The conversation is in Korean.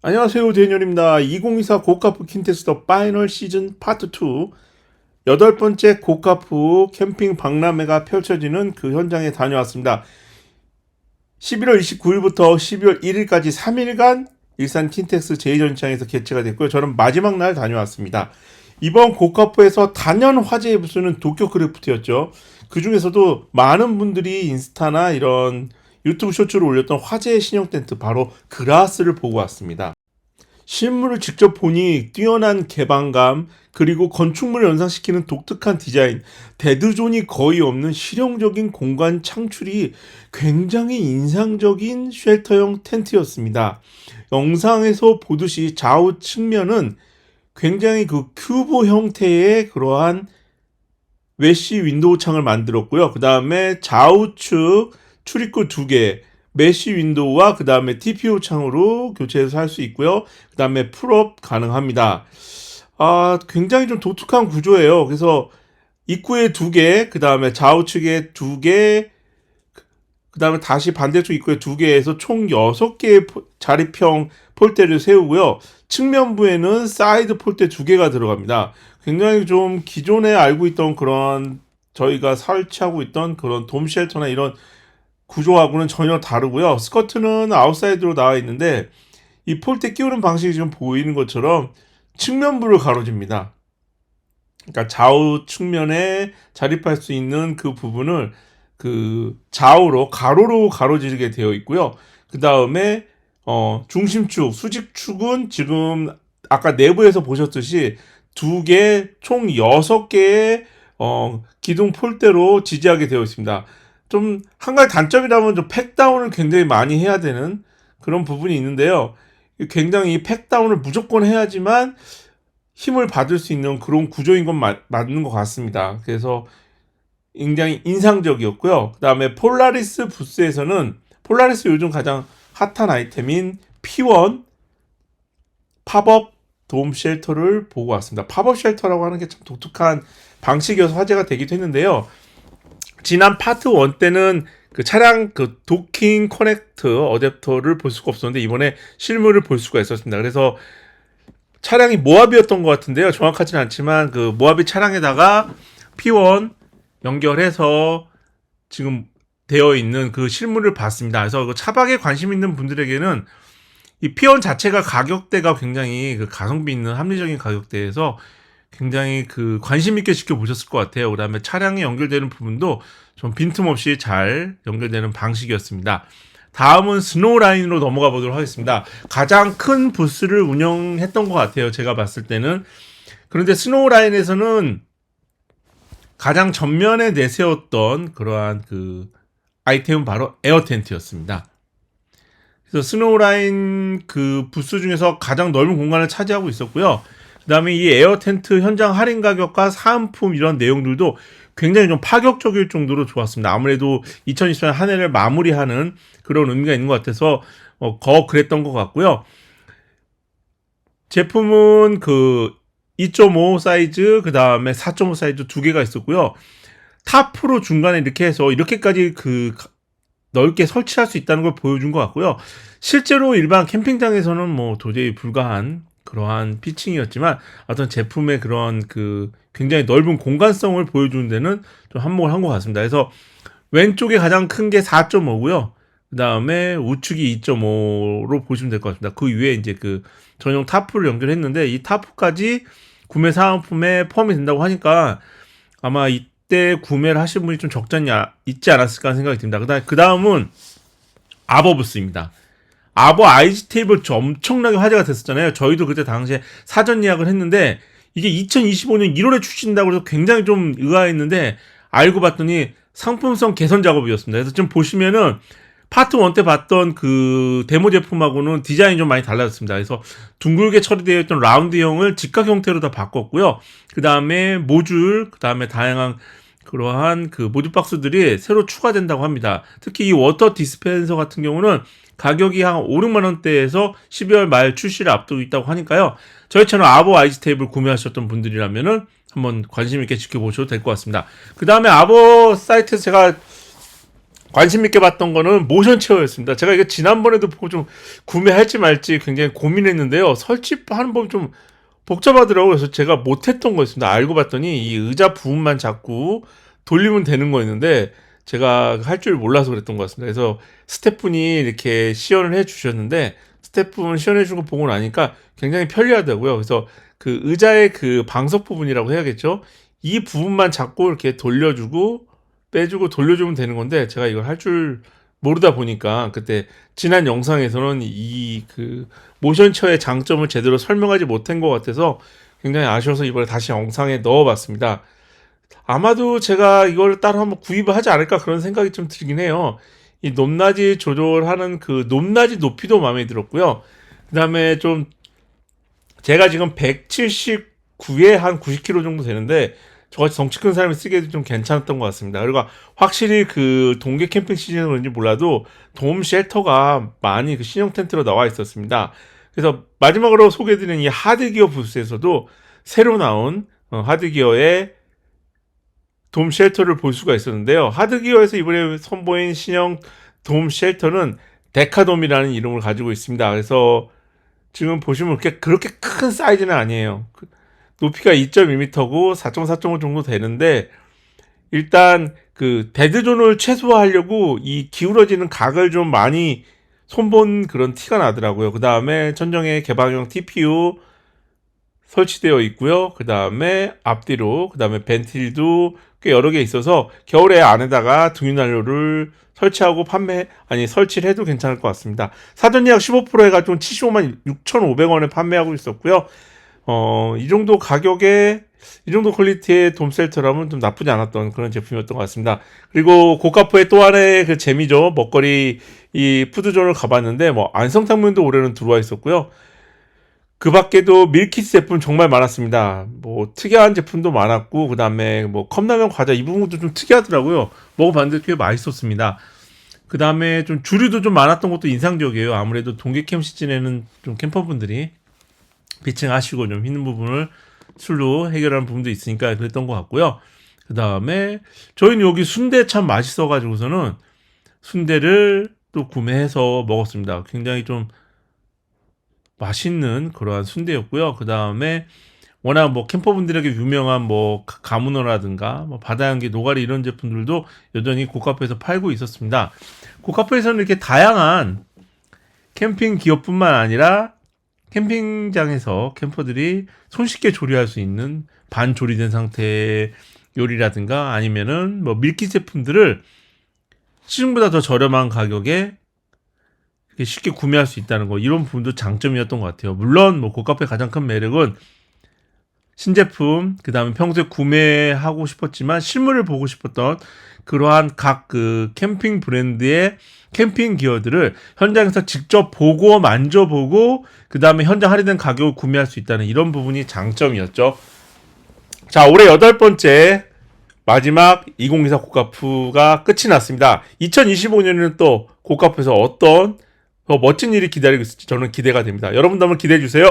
안녕하세요, 대현입니다. 2024 고카프 킨텍스 파이널 시즌 파트 2 여덟 번째 고카프 캠핑 박람회가 펼쳐지는 그 현장에 다녀왔습니다. 11월 29일부터 12월 1일까지 3일간 일산 킨텍스 제2전시장에서 개최가 됐고요. 저는 마지막 날 다녀왔습니다. 이번 고카프에서 단연 화제의 부수는 도쿄 크래프트였죠. 그 중에서도 많은 분들이 인스타나 이런 유튜브 쇼츠로 올렸던 화제의 신형 텐트 바로 그라스를 보고 왔습니다. 실물을 직접 보니 뛰어난 개방감, 그리고 건축물을 연상시키는 독특한 디자인, 데드존이 거의 없는 실용적인 공간 창출이 굉장히 인상적인 쉘터형 텐트였습니다. 영상에서 보듯이 좌우 측면은 굉장히 그 큐브 형태의 그러한 외시 윈도우 창을 만들었고요. 그 다음에 좌우측 출입구 2개, 메쉬 윈도우와 그 다음에 TPU 창으로 교체해서 할 수 있고요. 그 다음에 풀업 가능합니다. 굉장히 좀 독특한 구조예요. 그래서 입구에 2개, 그 다음에 좌우측에 2개, 그 다음에 다시 반대쪽 입구에 2개에서 총 6개의 자립형 폴대를 세우고요. 측면부에는 사이드 폴대 2개가 들어갑니다. 굉장히 좀 기존에 알고 있던 그런 저희가 설치하고 있던 그런 돔 쉘터나 이런 구조하고는 전혀 다르고요. 스커트는 아웃사이드로 나와 있는데 이 폴대 끼우는 방식이 지금 보이는 것처럼 측면부를 가로집니다. 그러니까 좌우 측면에 자립할 수 있는 그 부분을 그 좌우로 가로로 가로지르게 되어 있고요. 그 다음에 중심축, 수직축은 지금 아까 내부에서 보셨듯이 2개, 총 6개의 기둥 폴대로 지지하게 되어 있습니다. 좀 한 가지 단점이라면 좀 팩다운을 굉장히 많이 해야 되는 그런 부분이 있는데요. 굉장히 이 팩다운을 무조건 해야지만 힘을 받을 수 있는 그런 구조인 건 맞는 것 같습니다. 그래서 굉장히 인상적이었고요. 그 다음에 폴라리스 부스에서는 폴라리스 요즘 가장 핫한 아이템인 P1 팝업 돔 쉘터를 보고 왔습니다. 팝업 쉘터라고 하는 게 참 독특한 방식이어서 화제가 되기도 했는데요. 지난 파트 1 때는 그 차량 그 도킹 커넥터 어댑터를 볼 수가 없었는데 이번에 실물을 볼 수가 있었습니다. 그래서 차량이 모하비였던 것 같은데요. 정확하진 않지만 그 모하비 차량에다가 P1 연결해서 지금 되어 있는 그 실물을 봤습니다. 그래서 그 차박에 관심 있는 분들에게는 이 P1 자체가 가격대가 굉장히 그 가성비 있는 합리적인 가격대에서 굉장히 그 관심 있게 지켜보셨을 것 같아요. 그 다음에 차량에 연결되는 부분도 좀 빈틈없이 잘 연결되는 방식이었습니다. 다음은 스노우라인으로 넘어가 보도록 하겠습니다. 가장 큰 부스를 운영했던 것 같아요. 제가 봤을 때는. 그런데 스노우라인에서는 가장 전면에 내세웠던 그러한 그 아이템은 바로 에어 텐트였습니다. 그래서 스노우라인 그 부스 중에서 가장 넓은 공간을 차지하고 있었고요. 그 다음에 이 에어 텐트 현장 할인 가격과 사은품 이런 내용들도 굉장히 좀 파격적일 정도로 좋았습니다. 아무래도 2024년 한 해를 마무리하는 그런 의미가 있는 것 같아서 그랬던 것 같고요. 제품은 그 2.5 사이즈, 그 다음에 4.5 사이즈 2개가 있었고요. 탑으로 중간에 이렇게 해서 이렇게까지 그 넓게 설치할 수 있다는 걸 보여준 것 같고요. 실제로 일반 캠핑장에서는 뭐 도저히 불가한 그러한 피칭이었지만 어떤 제품의 그런 그 굉장히 넓은 공간성을 보여주는 데는 좀 한몫을 한 것 같습니다. 그래서 왼쪽에 가장 큰 게 4.5고요. 그 다음에 우측이 2.5로 보시면 될 것 같습니다. 그 위에 이제 그 전용 타프를 연결했는데 이 타프까지 구매 사은품에 포함이 된다고 하니까 아마 이때 구매를 하신 분이 좀 적잖이 있지 않았을까 하는 생각이 듭니다. 그 다음은 아버부스입니다. 아버 IG 테이블 엄청나게 화제가 됐었잖아요. 저희도 그때 당시에 사전 예약을 했는데 이게 2025년 1월에 출시된다고 해서 굉장히 좀 의아했는데 알고 봤더니 상품성 개선 작업이었습니다. 그래서 지금 보시면은 파트 1 때 봤던 그 데모 제품하고는 디자인이 좀 많이 달라졌습니다. 그래서 둥글게 처리되어 있던 라운드형을 직각 형태로 다 바꿨고요. 그 다음에 모듈, 그 다음에 다양한 그러한 그 모듈 박스들이 새로 추가된다고 합니다. 특히 이 워터 디스펜서 같은 경우는 가격이 한 5, 6만 원대에서 12월 말 출시를 앞두고 있다고 하니까요. 저희 채널 아버 IG 테이블 구매하셨던 분들이라면은 한번 관심 있게 지켜보셔도 될 것 같습니다. 그 다음에 아버 사이트에서 제가 관심 있게 봤던 거는 모션 체어였습니다. 제가 이거 지난번에도 보고 좀 구매할지 말지 굉장히 고민했는데요. 설치하는 법이 좀 복잡하더라고요. 그래서 제가 못했던 거였습니다. 알고 봤더니 이 의자 부분만 자꾸 돌리면 되는 거였는데 제가 할 줄 몰라서 그랬던 것 같습니다. 그래서 스태프분이 이렇게 시연을 해 주셨는데 스태프분 시연해 주고 보고 나니까 굉장히 편리하더라고요. 그래서 그 의자의 그 방석 부분이라고 해야겠죠. 이 부분만 자꾸 이렇게 돌려주고 빼주고 돌려주면 되는 건데 제가 이걸 할 줄 모르다 보니까 그때 지난 영상에서는 이 그 모션처의 장점을 제대로 설명하지 못한 것 같아서 굉장히 아쉬워서 이번에 다시 영상에 넣어봤습니다. 아마도 제가 이걸 따로 한번 구입을 하지 않을까 그런 생각이 좀 들긴 해요. 이 높낮이 조절하는 그 높낮이 높이도 마음에 들었고요. 그 다음에 좀 제가 지금 179에 한 90kg 정도 되는데 저같이 덩치 큰 사람이 쓰기에도 좀 괜찮았던 것 같습니다. 그리고 확실히 그 동계 캠핑 시즌은 그런지 몰라도 돔 쉘터가 많이 그 신형 텐트로 나와 있었습니다. 그래서 마지막으로 소개해드린 이 하드기어 부스에서도 새로 나온 하드기어의 돔 쉘터를 볼 수가 있었는데요. 하드기어에서 이번에 선보인 신형 돔 쉘터는 데카돔이라는 이름을 가지고 있습니다. 그래서 지금 보시면 그렇게 큰 사이즈는 아니에요. 높이가 2.2m고 4.4.5 정도 되는데 일단 그 데드존을 최소화하려고 이 기울어지는 각을 좀 많이 손본 그런 티가 나더라고요. 그 다음에 천정에 개방형 TPU 설치되어 있고요. 그 다음에 앞뒤로 그 다음에 벤틸도 꽤 여러 개 있어서 겨울에 안에다가 등유난로를 설치하고 설치를 해도 괜찮을 것 같습니다. 사전 예약 15% 해가지고 75만 6,500원에 판매하고 있었고요. 이 정도 가격에 이 정도 퀄리티의 돔셀터라면 좀 나쁘지 않았던 그런 제품이었던 것 같습니다. 그리고 고카프의 또 하나의 그 재미죠. 먹거리 이 푸드존을 가봤는데 뭐 안성탕면도 올해는 들어와 있었고요. 그 밖에도 밀키트 제품 정말 많았습니다. 뭐 특이한 제품도 많았고 그 다음에 뭐 컵라면 과자 이 부분도 좀 특이하더라고요. 먹어봤는데 꽤 맛있었습니다. 그 다음에 좀 주류도 좀 많았던 것도 인상적이에요. 아무래도 동계캠 시즌에는 좀 캠퍼분들이 비층하시고 좀 힘든 부분을 술로 해결하는 부분도 있으니까 그랬던 것 같고요. 그 다음에 저희는 여기 순대 참 맛있어가지고서는 순대를 또 구매해서 먹었습니다. 굉장히 좀 맛있는 그러한 순대였고요. 그 다음에 워낙 뭐 캠퍼분들에게 유명한 뭐 가문어라든가 뭐 바다향기 노가리 이런 제품들도 여전히 고카페에서 팔고 있었습니다. 고카페에서는 이렇게 다양한 캠핑 기업뿐만 아니라 캠핑장에서 캠퍼들이 손쉽게 조리할 수 있는 반조리된 상태의 요리라든가 아니면은 뭐 밀키트 제품들을 시중보다 더 저렴한 가격에 쉽게 구매할 수 있다는 거 이런 부분도 장점이었던 것 같아요. 물론 뭐 고카페 가장 큰 매력은 신제품 그 다음에 평소에 구매하고 싶었지만 실물을 보고 싶었던 그러한 각 그 캠핑 브랜드의 캠핑 기어들을 현장에서 직접 보고 만져보고 그 다음에 현장 할인된 가격을 구매할 수 있다는 이런 부분이 장점이었죠. 자, 올해 8번째 마지막 2024 고카프가 끝이 났습니다. 2025년에는 또 고카프에서 어떤 더 멋진 일이 기다리고 있을지 저는 기대가 됩니다. 여러분도 한번 기대해 주세요.